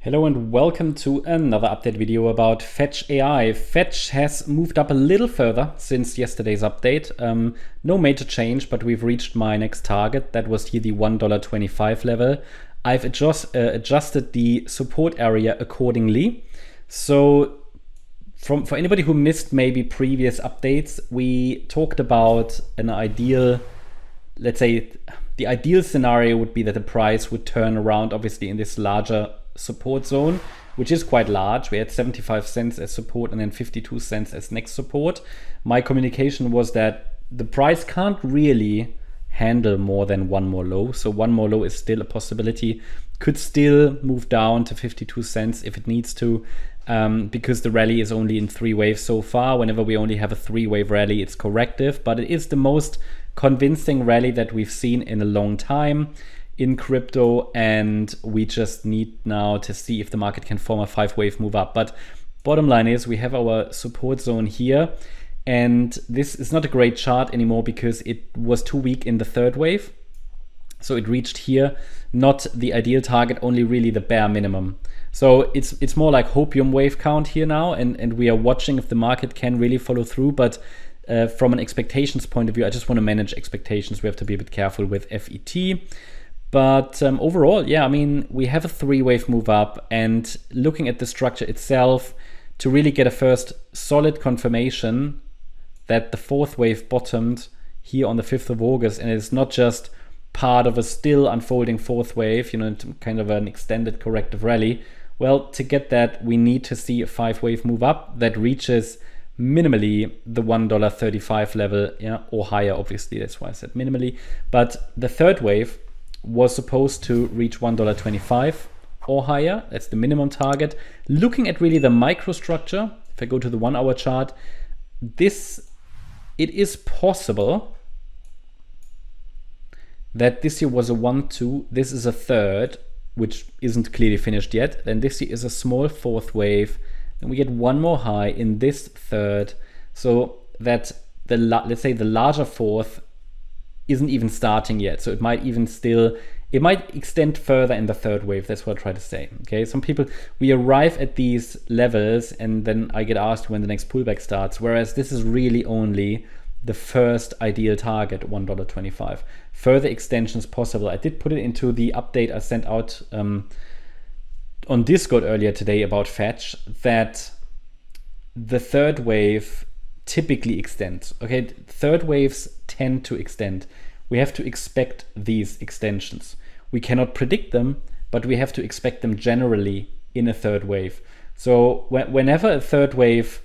Hello and welcome to another update video about FETCH.AI. FETCH has moved up a little further since yesterday's update. No major change, but we've reached my next target. That was here the $1.25 level. I've adjusted the support area accordingly. So for anybody who missed maybe previous updates, we talked about an ideal, let's say, the ideal scenario would be that the price would turn around, obviously, in this larger support zone, which is quite large. We had 75 cents as support and then 52 cents as next support. My communication was that the price can't really handle more than one more low. So one more low is still a possibility. Could still move down to 52 cents if it needs to, because the rally is only in 3 waves so far. Whenever we only have a 3-wave rally, it's corrective, but it is the most convincing rally that we've seen in a long time in crypto, and we just need now to see if the market can form a 5-wave move up. But bottom line is we have our support zone here, and this is not a great chart anymore because it was too weak in the 3rd wave. So it reached here, not the ideal target, only really the bare minimum. So it's more like hopium wave count here now, and we are watching if the market can really follow through. But from an expectations point of view, I just want to manage expectations. We have to be a bit careful with FET. But overall, yeah, I mean, we have a 3-wave move up, and looking at the structure itself, to really get a first solid confirmation that the 4th wave bottomed here on the 5th of August, and it's not just part of a still unfolding 4th wave, you know, kind of an extended corrective rally. Well, to get that, we need to see a 5-wave move up that reaches minimally the $1.35 level, yeah, or higher, obviously. That's why I said minimally. But the 3rd wave was supposed to reach $1.25 or higher. That's the minimum target. Looking at really the microstructure, if I go to the 1-hour chart, it is possible that this here was a 1-2, this is a 3rd, which isn't clearly finished yet. Then this here is a small 4th wave. Then we get one more high in this 3rd, so that let's say the larger 4th isn't even starting yet. So it might extend further in the 3rd wave. That's what I try to say. Okay, some people, we arrive at these levels and then I get asked when the next pullback starts, whereas this is really only the first ideal target, $1.25. Further extensions possible. I did put it into the update I sent out on Discord earlier today about Fetch, that the 3rd wave typically extends. Okay, 3rd waves tend to extend. We have to expect these extensions. We cannot predict them, but we have to expect them generally in a 3rd wave. So whenever a 3rd wave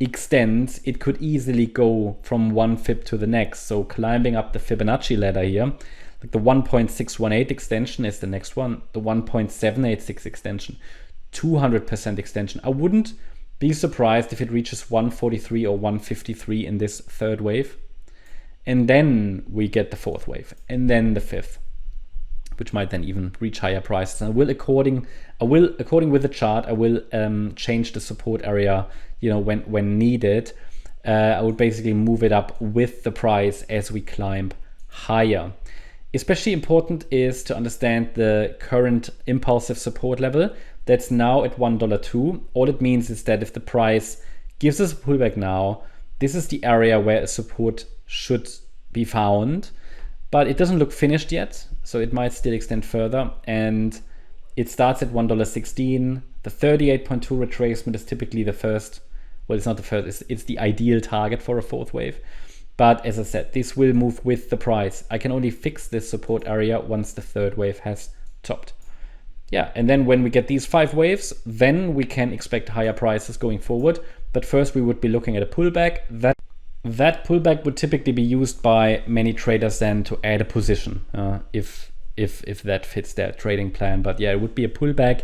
extends, it could easily go from one fib to the next. So climbing up the Fibonacci ladder here, like the 1.618 extension is the next one, the 1.786 extension, 200% extension. I wouldn't be surprised if it reaches 143 or 153 in this 3rd wave. And then we get the 4th wave, and then the 5th, which might then even reach higher prices. And according with the chart, I will change the support area, you know, when needed. I would basically move it up with the price as we climb higher. Especially important is to understand the current impulsive support level. That's now at $1.02. All it means is that if the price gives us a pullback now, this is the area where a support should be found, but it doesn't look finished yet, so it might still extend further. And it starts at $1.16. The 38.2 retracement is typically the first, well, it's not the first, it's the ideal target for a 4th wave. But as I said, this will move with the price. I can only fix this support area once the 3rd wave has topped. Yeah, and then when we get these 5 waves, then we can expect higher prices going forward. But first we would be looking at a pullback. That pullback would typically be used by many traders then to add a position if that fits their trading plan. But yeah, it would be a pullback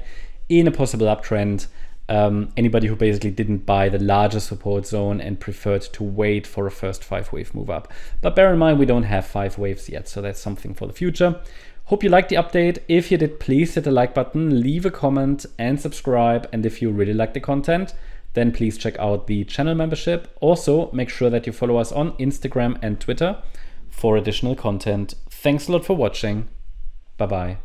in a possible uptrend. Anybody who basically didn't buy the larger support zone and preferred to wait for a first 5-wave move up. But bear in mind, we don't have 5 waves yet, so that's something for the future. Hope you liked the update. If you did, please hit the like button, leave a comment and subscribe. And if you really like the content, then please check out the channel membership. Also, make sure that you follow us on Instagram and Twitter for additional content. Thanks a lot for watching. Bye-bye.